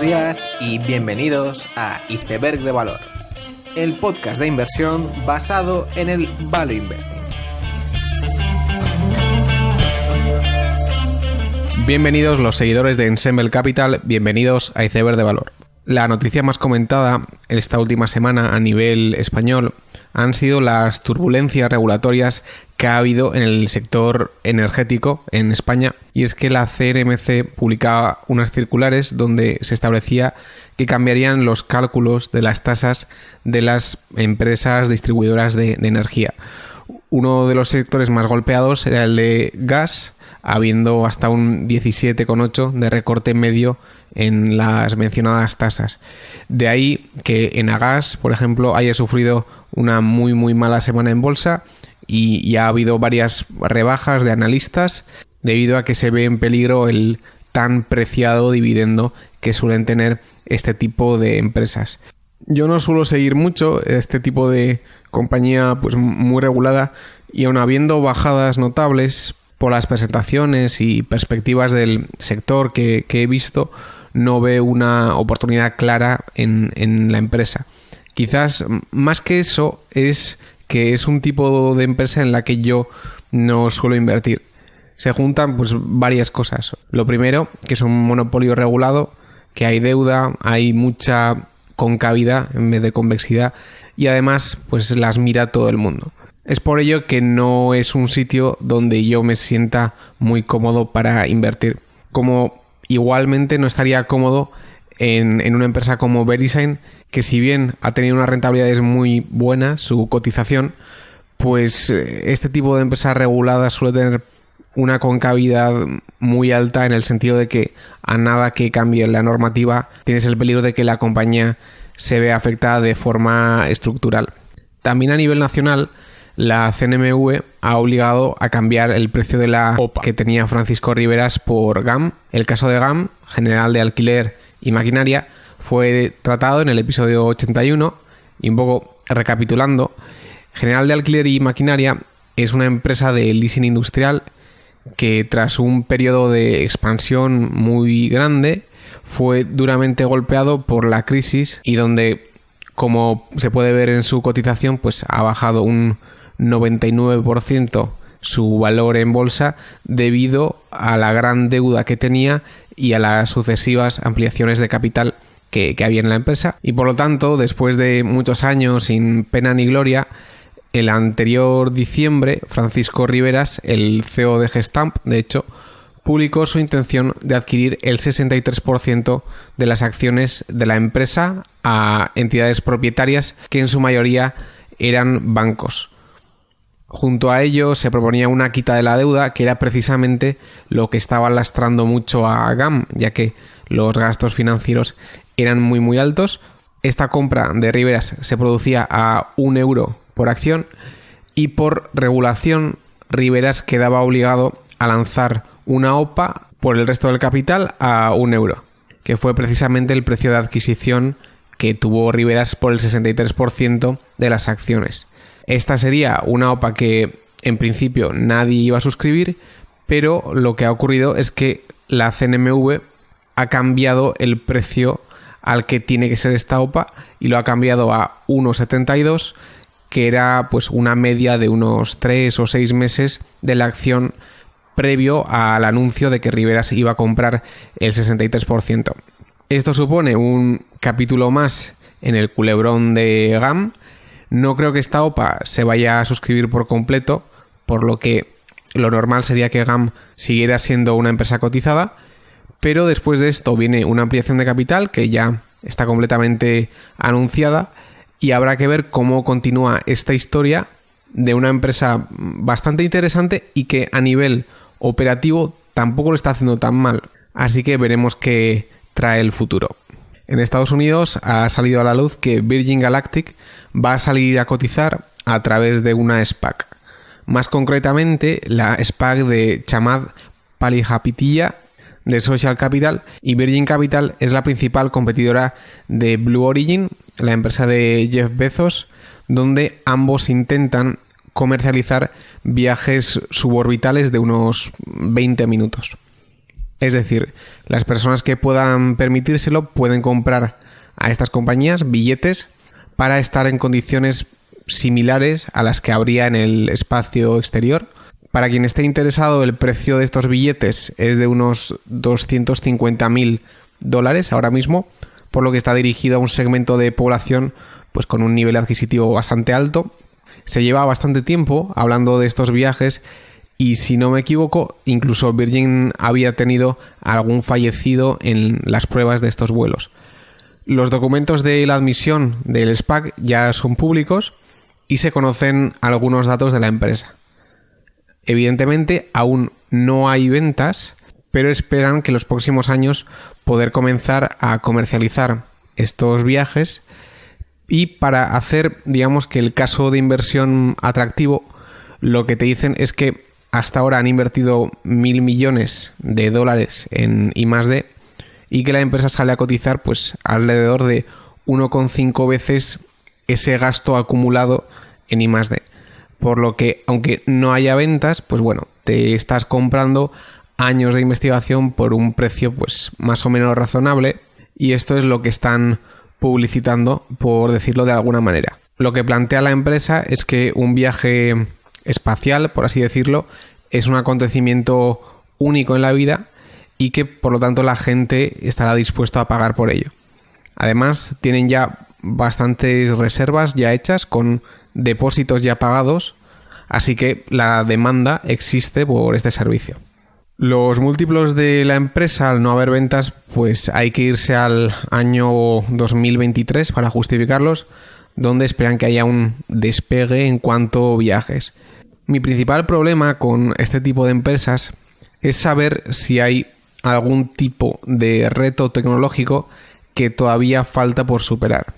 días y bienvenidos a Iceberg de Valor, el podcast de inversión basado en el Value Investing. Bienvenidos los seguidores de Ensemble Capital, bienvenidos a Iceberg de Valor. La noticia más comentada esta última semana a nivel español han sido las turbulencias regulatorias que ha habido en el sector energético en España, y es que la CNMC publicaba unas circulares donde se establecía que cambiarían los cálculos de las tasas de las empresas distribuidoras de energía. Uno de los sectores más golpeados era el de gas, habiendo hasta un 17,8% de recorte medio en las mencionadas tasas. De ahí que Enagas, por ejemplo, haya sufrido una muy mala semana en bolsa y ha habido varias rebajas de analistas debido a que se ve en peligro el tan preciado dividendo que suelen tener este tipo de empresas. Yo no suelo seguir mucho este tipo de compañía pues muy regulada, y aun habiendo bajadas notables por las presentaciones y perspectivas del sector que he visto, no veo una oportunidad clara en la empresa. Quizás más que eso es que es un tipo de empresa en la que yo no suelo invertir. Se juntan pues varias cosas. Lo primero, que es un monopolio regulado, que hay deuda, hay mucha concavidad en vez de convexidad, y además pues las mira todo el mundo. Es por ello que no es un sitio donde yo me sienta muy cómodo para invertir. Como igualmente no estaría cómodo en una empresa como Verisign, que si bien ha tenido unas rentabilidades muy buenas, su cotización, pues este tipo de empresas reguladas suele tener una concavidad muy alta, en el sentido de que a nada que cambie la normativa tienes el peligro de que la compañía se vea afectada de forma estructural. También a nivel nacional, la CNMV ha obligado a cambiar el precio de la OPA que tenía Francisco Riberas por GAM. El caso de GAM, General de Alquiler y Maquinaria, fue tratado en el episodio 81, y un poco recapitulando, General de Alquiler y Maquinaria es una empresa de leasing industrial que, tras un periodo de expansión muy grande, fue duramente golpeado por la crisis, y donde, como se puede ver en su cotización, pues ha bajado un 99% su valor en bolsa debido a la gran deuda que tenía y a las sucesivas ampliaciones de capital que había en la empresa. Y por lo tanto, después de muchos años sin pena ni gloria, el anterior diciembre, Francisco Riberas, el CEO de Gestamp, de hecho, publicó su intención de adquirir el 63% de las acciones de la empresa a entidades propietarias, que en su mayoría eran bancos. Junto a ello se proponía una quita de la deuda, que era precisamente lo que estaba lastrando mucho a GAM, ya que los gastos financieros eran muy altos. Esta compra de Riberas se producía a €1 por acción, y por regulación Riberas quedaba obligado a lanzar una OPA por el resto del capital a €1, que fue precisamente el precio de adquisición que tuvo Riberas por el 63% de las acciones. Esta sería una OPA que en principio nadie iba a suscribir, pero lo que ha ocurrido es que la CNMV ha cambiado el precio al que tiene que ser esta OPA, y lo ha cambiado a 1,72, que era pues una media de unos 3 o 6 meses de la acción previo al anuncio de que Riberas iba a comprar el 63%. Esto supone un capítulo más en el culebrón de GAM. No creo que esta OPA se vaya a suscribir por completo, por lo que lo normal sería que GAM siguiera siendo una empresa cotizada, pero después de esto viene una ampliación de capital que ya está completamente anunciada, y habrá que ver cómo continúa esta historia de una empresa bastante interesante y que a nivel operativo tampoco lo está haciendo tan mal. Así que veremos qué trae el futuro. En Estados Unidos ha salido a la luz que Virgin Galactic va a salir a cotizar a través de una SPAC. Más concretamente, la SPAC de Chamath Palihapitiya de Social Capital, y Virgin Capital es la principal competidora de Blue Origin, la empresa de Jeff Bezos, donde ambos intentan comercializar viajes suborbitales de unos 20 minutos. Es decir, las personas que puedan permitírselo pueden comprar a estas compañías billetes para estar en condiciones similares a las que habría en el espacio exterior. Para quien esté interesado, el precio de estos billetes es de unos $250.000 ahora mismo, por lo que está dirigido a un segmento de población pues con un nivel adquisitivo bastante alto. Se lleva bastante tiempo hablando de estos viajes y, si no me equivoco, incluso Virgin había tenido algún fallecido en las pruebas de estos vuelos. Los documentos de la admisión del SPAC ya son públicos y se conocen algunos datos de la empresa. Evidentemente aún no hay ventas, pero esperan que en los próximos años poder comenzar a comercializar estos viajes, y para hacer, digamos, que el caso de inversión atractivo, lo que te dicen es que hasta ahora han invertido $1.000 millones en I+D y que la empresa sale a cotizar pues alrededor de 1,5 veces ese gasto acumulado en I+D. Por lo que, aunque no haya ventas, pues bueno, te estás comprando años de investigación por un precio pues más o menos razonable, y esto es lo que están publicitando, por decirlo de alguna manera. Lo que plantea la empresa es que un viaje espacial, por así decirlo, es un acontecimiento único en la vida y que por lo tanto la gente estará dispuesta a pagar por ello. Además, tienen ya bastantes reservas ya hechas con depósitos ya pagados, así que la demanda existe por este servicio. Los múltiplos de la empresa, al no haber ventas, pues hay que irse al año 2023 para justificarlos, donde esperan que haya un despegue en cuanto a viajes. Mi principal problema con este tipo de empresas es saber si hay algún tipo de reto tecnológico que todavía falta por superar.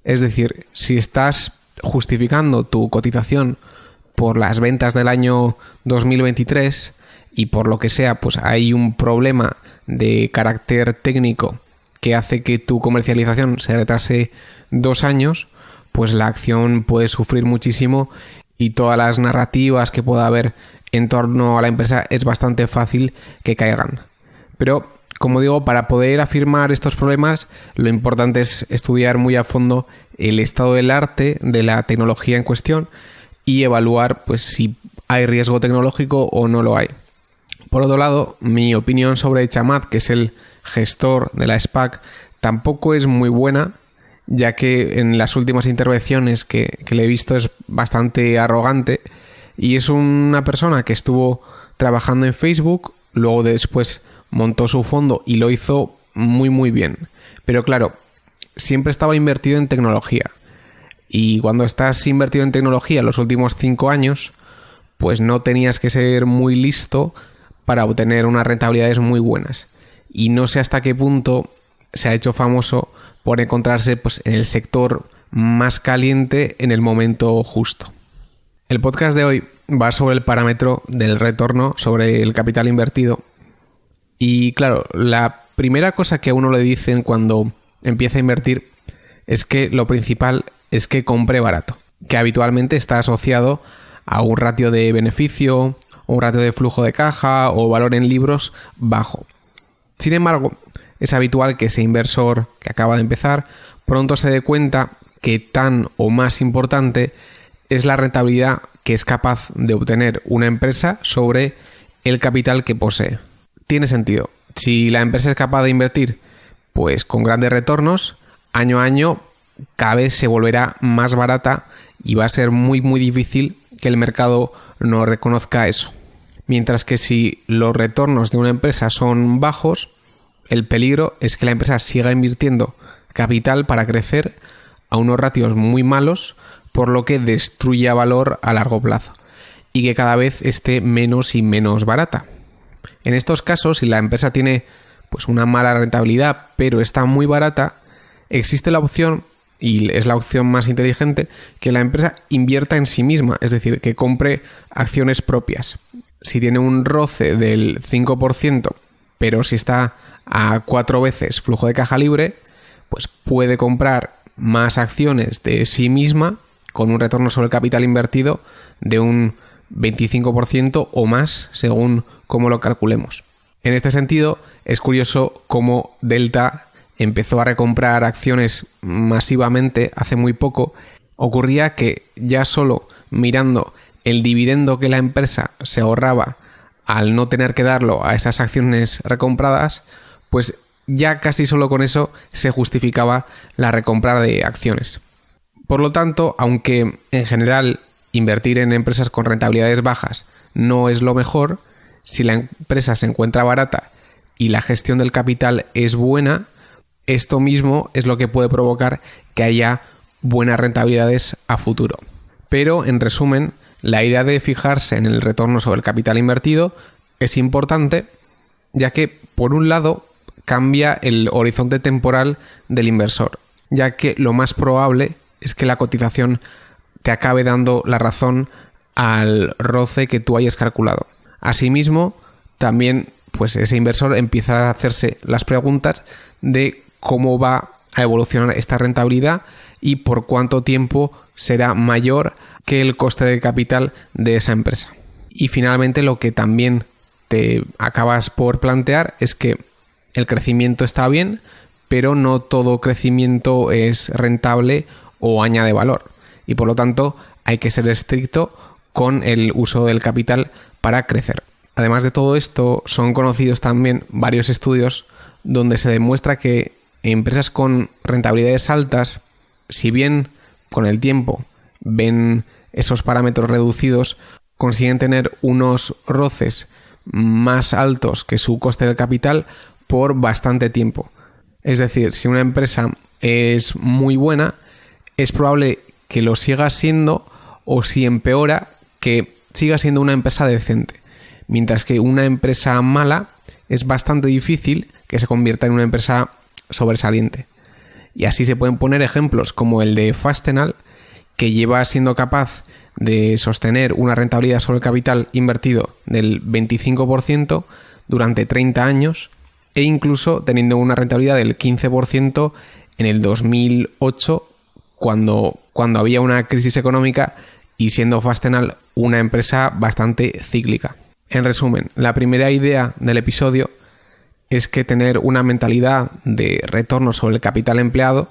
Es decir, si estás justificando tu cotización por las ventas del año 2023 y por lo que sea, pues hay un problema de carácter técnico que hace que tu comercialización se retrase 2 años, pues la acción puede sufrir muchísimo y todas las narrativas que pueda haber en torno a la empresa es bastante fácil que caigan. Pero, como digo, para poder afirmar estos problemas, lo importante es estudiar muy a fondo el estado del arte de la tecnología en cuestión y evaluar pues si hay riesgo tecnológico o no lo hay. Por otro lado, mi opinión sobre Chamath, que es el gestor de la SPAC, tampoco es muy buena, ya que en las últimas intervenciones que le he visto es bastante arrogante y es una persona que estuvo trabajando en Facebook, luego después montó su fondo y lo hizo muy muy bien. Pero claro, siempre estaba invertido en tecnología. Y cuando estás invertido en tecnología los últimos 5 años, pues no tenías que ser muy listo para obtener unas rentabilidades muy buenas. Y no sé hasta qué punto se ha hecho famoso por encontrarse pues en el sector más caliente en el momento justo. El podcast de hoy va sobre el parámetro del retorno sobre el capital invertido. Y claro, la primera cosa que a uno le dicen cuando empieza a invertir es que lo principal es que compre barato, que habitualmente está asociado a un ratio de beneficio, un ratio de flujo de caja o valor en libros bajo. Sin embargo, es habitual que ese inversor que acaba de empezar pronto se dé cuenta que tan o más importante es la rentabilidad que es capaz de obtener una empresa sobre el capital que posee. Tiene sentido. Si la empresa es capaz de invertir pues con grandes retornos, año a año cada vez se volverá más barata y va a ser muy muy difícil que el mercado no reconozca eso. Mientras que si los retornos de una empresa son bajos, el peligro es que la empresa siga invirtiendo capital para crecer a unos ratios muy malos, por lo que destruya valor a largo plazo y que cada vez esté menos y menos barata. En estos casos, si la empresa tiene pues una mala rentabilidad pero está muy barata, existe la opción, y es la opción más inteligente, que la empresa invierta en sí misma, es decir, que compre acciones propias. Si tiene un roce del 5%, pero si está a 4 veces flujo de caja libre, pues puede comprar más acciones de sí misma con un retorno sobre el capital invertido de un 25% o más, según cómo lo calculemos. En este sentido, es curioso cómo Delta empezó a recomprar acciones masivamente hace muy poco. Ocurría que ya solo mirando el dividendo que la empresa se ahorraba al no tener que darlo a esas acciones recompradas, pues ya casi solo con eso se justificaba la recompra de acciones. Por lo tanto, aunque en general invertir en empresas con rentabilidades bajas no es lo mejor, si la empresa se encuentra barata y la gestión del capital es buena, esto mismo es lo que puede provocar que haya buenas rentabilidades a futuro. Pero, en resumen, la idea de fijarse en el retorno sobre el capital invertido es importante, ya que, por un lado, cambia el horizonte temporal del inversor, ya que lo más probable es que la cotización te acabe dando la razón al ROCE que tú hayas calculado. Asimismo, también pues ese inversor empieza a hacerse las preguntas de cómo va a evolucionar esta rentabilidad y por cuánto tiempo será mayor que el coste de capital de esa empresa. Y finalmente, lo que también te acabas por plantear es que el crecimiento está bien, pero no todo crecimiento es rentable o añade valor. Y por lo tanto, hay que ser estricto con el uso del capital para crecer. Además de todo esto, son conocidos también varios estudios donde se demuestra que empresas con rentabilidades altas, si bien con el tiempo ven esos parámetros reducidos, consiguen tener unos roces más altos que su coste del capital por bastante tiempo. Es decir, si una empresa es muy buena, es probable que lo siga siendo, o si empeora, que siga siendo una empresa decente. Mientras que una empresa mala es bastante difícil que se convierta en una empresa sobresaliente. Y así se pueden poner ejemplos como el de Fastenal, que lleva siendo capaz de sostener una rentabilidad sobre el capital invertido del 25% durante 30 años e incluso teniendo una rentabilidad del 15% en el 2008 cuando había una crisis económica y siendo Fastenal una empresa bastante cíclica. En resumen, la primera idea del episodio es que tener una mentalidad de retorno sobre el capital empleado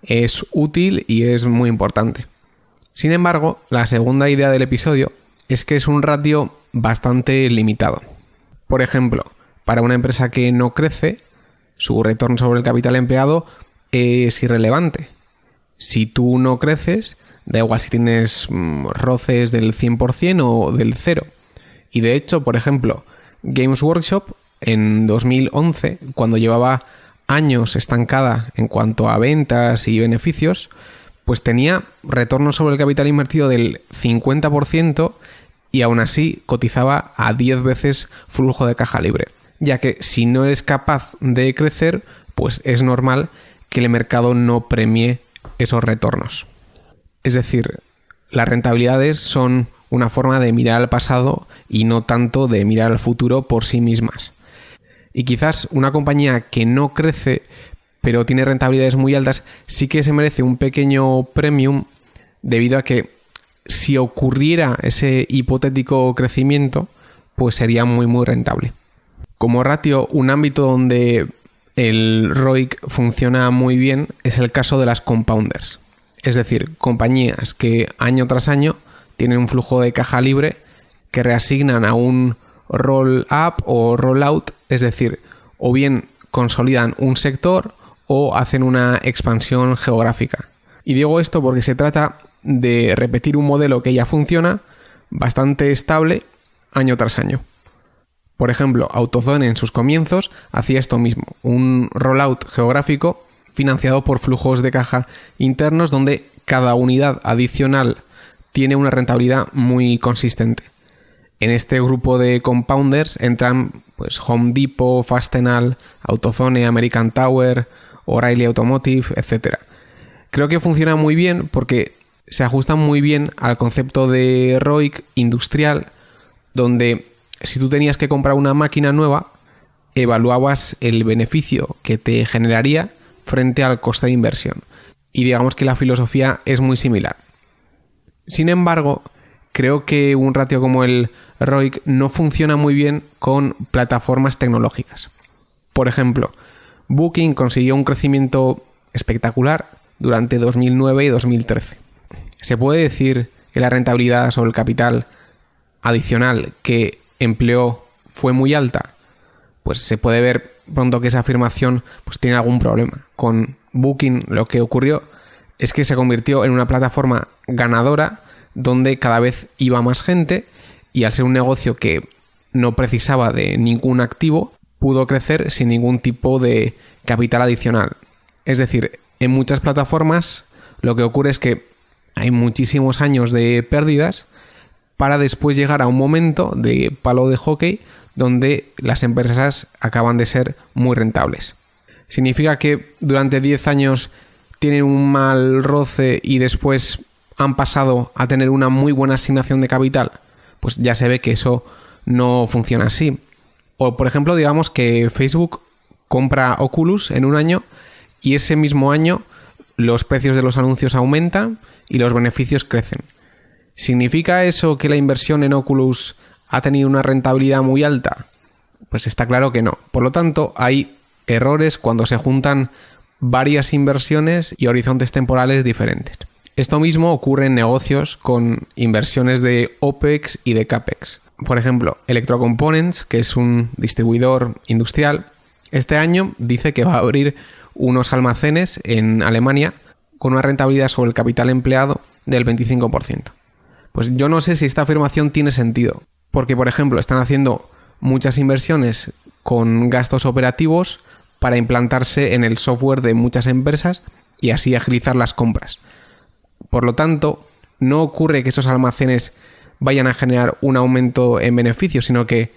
es útil y es muy importante. Sin embargo, la segunda idea del episodio es que es un ratio bastante limitado. Por ejemplo, para una empresa que no crece, su retorno sobre el capital empleado es irrelevante. Si tú no creces, da igual si tienes roces del 100% o del 0%. Y de hecho, por ejemplo, Games Workshop en 2011, cuando llevaba años estancada en cuanto a ventas y beneficios, pues tenía retorno sobre el capital invertido del 50% y aún así cotizaba a 10 veces flujo de caja libre. Ya que si no eres capaz de crecer, pues es normal que el mercado no premie esos retornos. Es decir, las rentabilidades son una forma de mirar al pasado y no tanto de mirar al futuro por sí mismas. Y quizás una compañía que no crece pero tiene rentabilidades muy altas sí que se merece un pequeño premium, debido a que si ocurriera ese hipotético crecimiento, pues sería muy muy rentable. Como ratio, un ámbito donde el ROIC funciona muy bien es el caso de las compounders. Es decir, compañías que año tras año tienen un flujo de caja libre que reasignan a un roll-up o roll-out, es decir, o bien consolidan un sector o hacen una expansión geográfica. Y digo esto porque se trata de repetir un modelo que ya funciona bastante estable año tras año. Por ejemplo, AutoZone en sus comienzos hacía esto mismo, un rollout geográfico financiado por flujos de caja internos donde cada unidad adicional tiene una rentabilidad muy consistente. En este grupo de compounders entran pues Home Depot, Fastenal, AutoZone, American Tower, O'Reilly Automotive, etc. Creo que funciona muy bien porque se ajusta muy bien al concepto de ROIC industrial, donde si tú tenías que comprar una máquina nueva, evaluabas el beneficio que te generaría frente al coste de inversión. Y digamos que la filosofía es muy similar. Sin embargo, creo que un ratio como el ROIC no funciona muy bien con plataformas tecnológicas. Por ejemplo, Booking consiguió un crecimiento espectacular durante 2009 y 2013. ¿Se puede decir que la rentabilidad sobre el capital adicional que empleó fue muy alta? Pues se puede ver pronto que esa afirmación pues tiene algún problema. Con Booking lo que ocurrió es que se convirtió en una plataforma ganadora donde cada vez iba más gente y al ser un negocio que no precisaba de ningún activo, pudo crecer sin ningún tipo de capital adicional. Es decir, en muchas plataformas lo que ocurre es que hay muchísimos años de pérdidas para después llegar a un momento de palo de hockey donde las empresas acaban de ser muy rentables. ¿Significa que durante 10 años tienen un mal roce y después han pasado a tener una muy buena asignación de capital? Pues ya se ve que eso no funciona así. O por ejemplo, digamos que Facebook compra Oculus en un año y ese mismo año los precios de los anuncios aumentan y los beneficios crecen. ¿Significa eso que la inversión en Oculus ha tenido una rentabilidad muy alta? Pues está claro que no. Por lo tanto, hay errores cuando se juntan varias inversiones y horizontes temporales diferentes. Esto mismo ocurre en negocios con inversiones de OPEX y de CAPEX. Por ejemplo, Electrocomponents, que es un distribuidor industrial, este año dice que va a abrir unos almacenes en Alemania con una rentabilidad sobre el capital empleado del 25%. Pues yo no sé si esta afirmación tiene sentido, porque por ejemplo están haciendo muchas inversiones con gastos operativos para implantarse en el software de muchas empresas y así agilizar las compras. Por lo tanto, no ocurre que esos almacenes vayan a generar un aumento en beneficios, sino que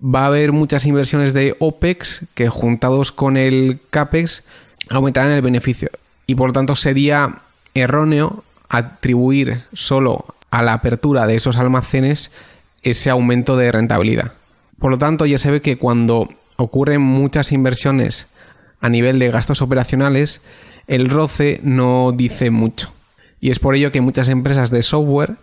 va a haber muchas inversiones de OPEX que juntados con el CAPEX aumentarán el beneficio. Y por lo tanto sería erróneo atribuir solo a la apertura de esos almacenes ese aumento de rentabilidad. Por lo tanto, ya se ve que cuando ocurren muchas inversiones a nivel de gastos operacionales, el ROCE no dice mucho. Y es por ello que muchas empresas de software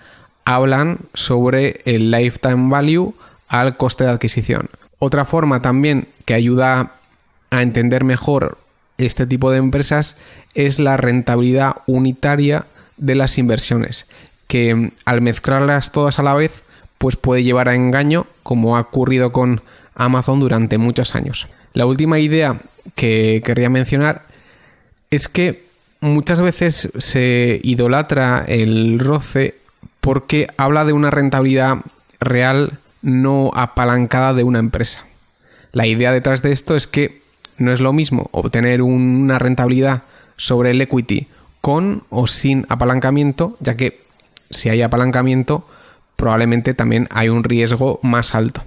hablan sobre el lifetime value al coste de adquisición. Otra forma también que ayuda a entender mejor este tipo de empresas es la rentabilidad unitaria de las inversiones, que al mezclarlas todas a la vez pues puede llevar a engaño, como ha ocurrido con Amazon durante muchos años. La última idea que querría mencionar es que muchas veces se idolatra el ROCE porque habla de una rentabilidad real no apalancada de una empresa. La idea detrás de esto es que no es lo mismo obtener una rentabilidad sobre el equity con o sin apalancamiento, ya que si hay apalancamiento probablemente también hay un riesgo más alto.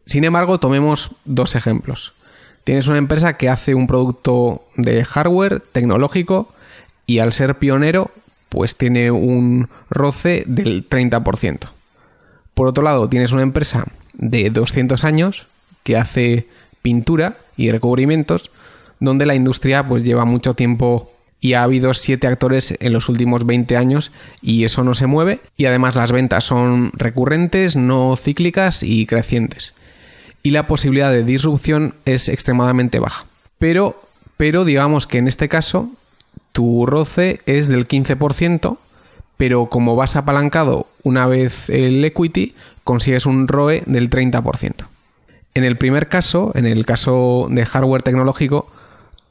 Sin embargo, tomemos dos ejemplos. Tienes una empresa que hace un producto de hardware tecnológico y al ser pionero pues tiene un ROCE del 30%. Por otro lado, tienes una empresa de 200 años que hace pintura y recubrimientos, donde la industria pues lleva mucho tiempo y ha habido 7 actores en los últimos 20 años y eso no se mueve, y además las ventas son recurrentes, no cíclicas y crecientes. Y la posibilidad de disrupción es extremadamente baja. Pero digamos que en este caso tu ROCE es del 15%, pero como vas apalancado una vez el equity, consigues un ROE del 30%. En el primer caso, en el caso de hardware tecnológico,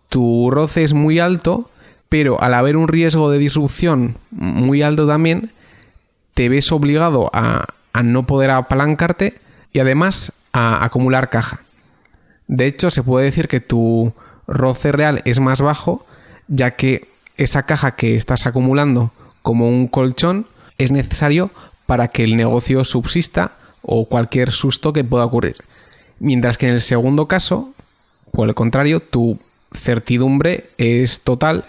tu ROCE es muy alto, pero al haber un riesgo de disrupción muy alto también, te ves obligado a no poder apalancarte y además a acumular caja. De hecho, se puede decir que tu ROCE real es más bajo, ya que esa caja que estás acumulando como un colchón es necesario para que el negocio subsista o cualquier susto que pueda ocurrir. Mientras que en el segundo caso, por el contrario, tu certidumbre es total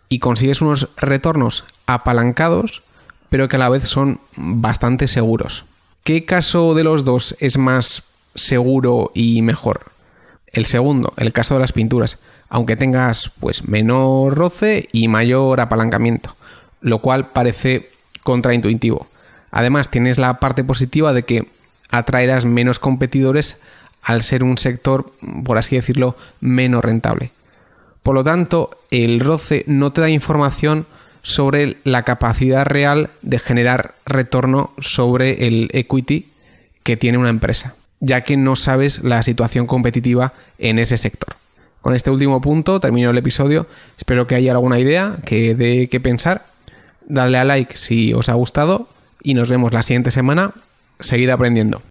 y consigues unos retornos apalancados, pero que a la vez son bastante seguros. ¿Qué caso de los dos es más seguro y mejor? El segundo, el caso de las pinturas, aunque tengas pues menor roce y mayor apalancamiento, lo cual parece contraintuitivo. Además, tienes la parte positiva de que atraerás menos competidores al ser un sector, por así decirlo, menos rentable. Por lo tanto, el ROCE no te da información sobre la capacidad real de generar retorno sobre el equity que tiene una empresa, ya que no sabes la situación competitiva en ese sector. Con este último punto termino el episodio. Espero que haya alguna idea que dé que pensar. Dadle a like si os ha gustado y nos vemos la siguiente semana. Seguid aprendiendo.